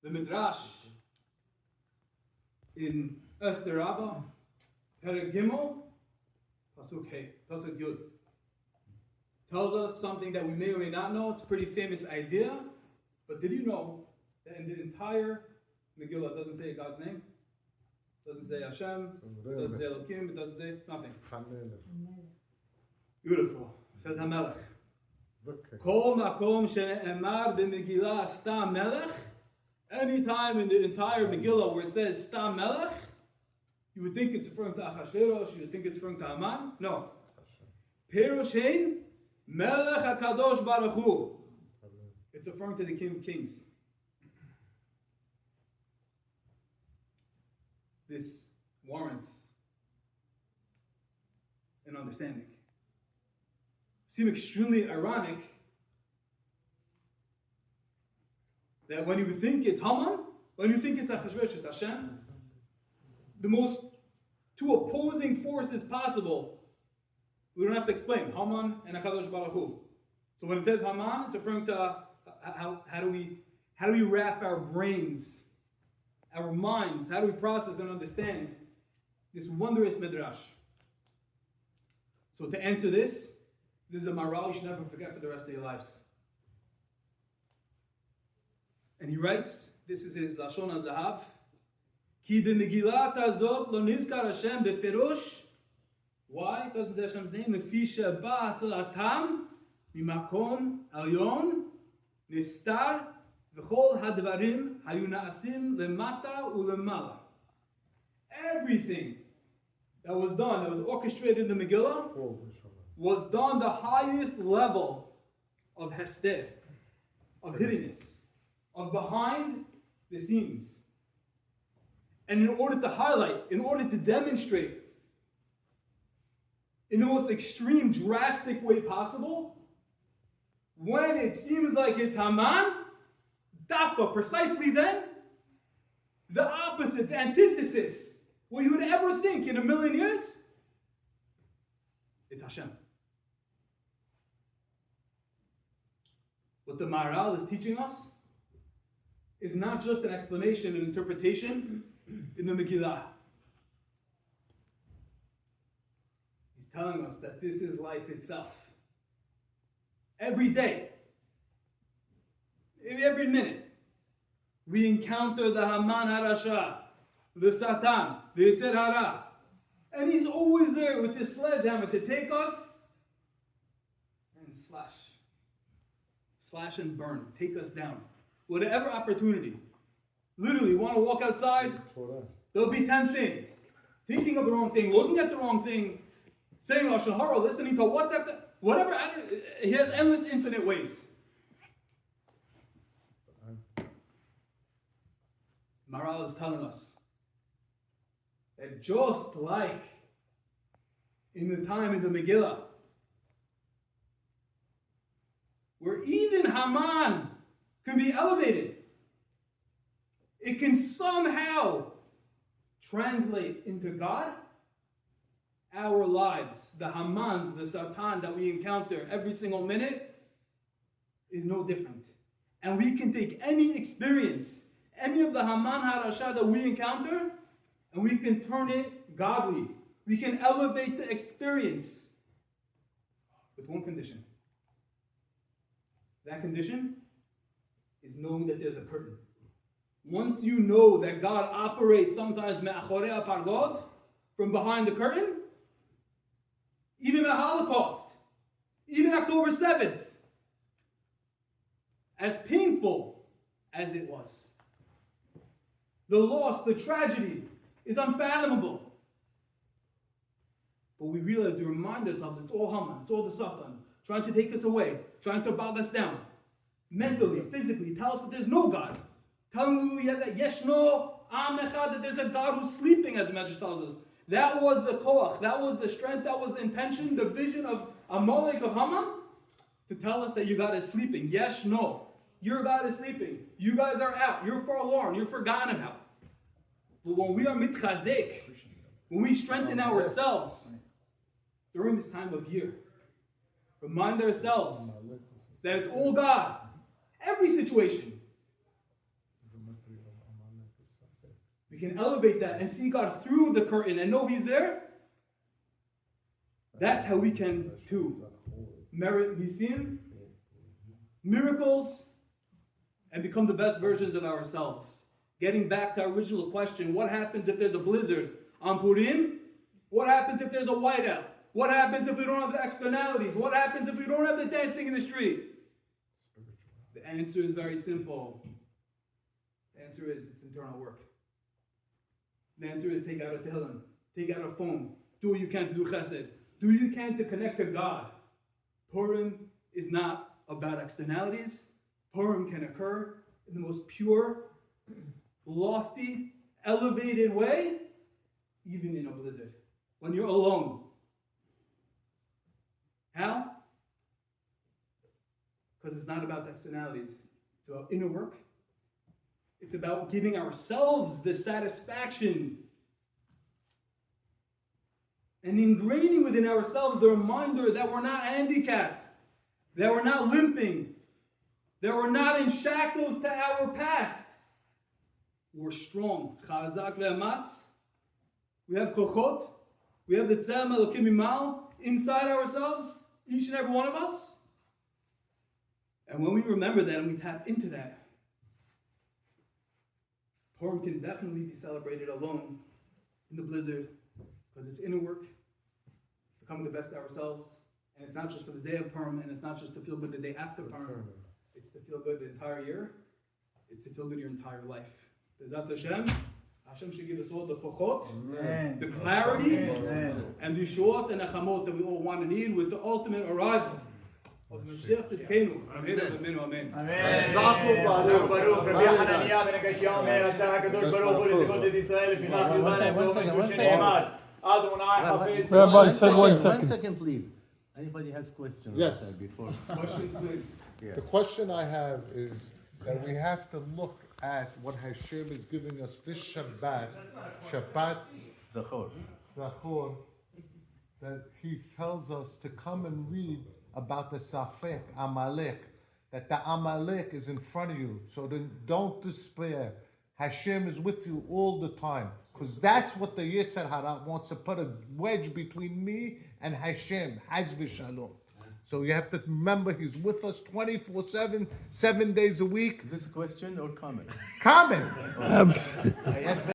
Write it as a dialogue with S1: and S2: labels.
S1: The Midrash in Esther Rabbah, Perek Gimel, Pasuk Hey, Pasuk Yud, tells us something that we may or may not know. It's a pretty famous idea, but did you know that in the entire Megillah, it doesn't say God's name? It doesn't say Hashem, it doesn't say Elokim, it doesn't say nothing. Beautiful. It says HaMelech. Kol makom she'emar b'Megillah Stam Melech. Anytime in the entire Megillah where it says Stam Melech, you would think it's referring to Achashverosh, you would think it's referring to Haman. No. Perush Hein Melech HaKadosh Baruch Hu. It's referring to the King of Kings. This warrants an understanding. Seems extremely ironic that when you think it's Haman, when you think it's Achashverosh, it's Hashem, the most two opposing forces possible, we don't have to explain. Haman and HaKadosh Baruch Hu. So when it says Haman, it's referring to how do we wrap our brains, our minds, how do we process and understand this wondrous midrash? So to answer this is a moral you should never forget for the rest of your lives. And he writes, this is his Lashon HaZahav, Ki b'Megillat hazot lo nizkar Hashem beferosh. Why? It doesn't say Hashem's name. Lefi sheba atzlatam mimakom elyon nistar v'chol hadvarim hayu na'asim lemata ulemala. Everything that was done, that was orchestrated in the Megillah, was done the highest level of hester, of hiddenness, of behind the scenes. And in order to highlight, in order to demonstrate, in the most extreme, drastic way possible, when it seems like it's Haman, Dafa, precisely then, the opposite, the antithesis, what you would ever think in a million years, it's Hashem. What the Maharal is teaching us is not just an explanation and interpretation in the Megillah. He's telling us that this is life itself. Every day, every minute, we encounter the Haman HaRasha, the Satan, the Yetzer Hara. And he's always there with this sledgehammer to take us and slash and burn, take us down. Whatever opportunity. Literally, you want to walk outside, there'll be 10 things. Thinking of the wrong thing, looking at the wrong thing, saying Lashon Hara, listening to WhatsApp, whatever, he has endless, infinite ways. Maharal is telling us that just like in the time in the Megillah, where even Haman can be elevated, it can somehow translate into God. Our lives, the Hamans, the Satan that we encounter every single minute, is no different. And we can take any experience, any of the Haman HaRasha that we encounter, and we can turn it godly. We can elevate the experience with one condition. That condition is knowing that there's a curtain. Once you know that God operates sometimes me'achorei ha'pardot, from behind the curtain, even the Holocaust, even October 7th, as painful as it was, the loss, the tragedy is unfathomable. But we realize, we remind ourselves, it's all Haman, it's all the Satan, trying to take us away, trying to bog us down, mentally, physically, tell us that there's no God. Telling you that Yeshno Am Echad, that there's a God who's sleeping, as the Medrash tells us. That was the koach, that was the strength, that was the intention, the vision of Amalek, of Haman, to tell us that your God is sleeping. Yes, no. Your God is sleeping. You guys are out. You're forlorn. You're forgotten about. But when we are mitchazek, when we strengthen ourselves during this time of year, remind ourselves that it's all God. Every situation. we can elevate that and see God through the curtain and know He's there. That's how we can too merit nisim, miracles, and become the best versions of ourselves. Getting back to our original question, what happens if there's a blizzard on Purim? What happens if there's a whiteout? What happens if we don't have the externalities? What happens if we don't have the dancing in the street? The answer is very simple. The answer is it's internal work. The answer is take out a tehillim, take out a phone, do what you can to do chesed, do what you can to connect to God. Purim is not about externalities. Purim can occur in the most pure, lofty, elevated way, even in a blizzard, when you're alone. How? Because it's not about externalities. It's about inner work. It's about giving ourselves the satisfaction and ingraining within ourselves the reminder that we're not handicapped, that we're not limping, that we're not in shackles to our past. We're strong. Chazak ve'amatz. We have kochot. We have the tzem elokim imal inside ourselves, each and every one of us. And when we remember that and we tap into that, Purim can definitely be celebrated alone in the blizzard because it's inner work. It's becoming the best of ourselves. And it's not just for the day of Purim, and it's not just to feel good the day after Purim. It's to feel good the entire year. It's to feel good your entire life. Bezat Hashem should give us all the kochot, the clarity, and the shuot and achamot that we all want to need with the ultimate arrival of Mashiach Tzidkenu. Amen. Amen.
S2: Rabbi, say 1 second.
S3: 1 second, please. Anybody has questions?
S4: Yes.
S3: Before.
S1: Questions, please.
S3: Yeah.
S4: The question I have is that we have to look at what Hashem is giving us this Shabbat
S3: Zachor.
S4: Zachor, that He tells us to come and read about the Safek, Amalek, that the Amalek is in front of you. So then don't despair. Hashem is with you all the time. Because that's what the Yetzer Hara wants to put a wedge between me and Hashem. Haz v'shalom. So you have to remember He's with us 24/7, 7 days a week.
S3: Is this a question or comment?
S4: Comment.
S3: I asked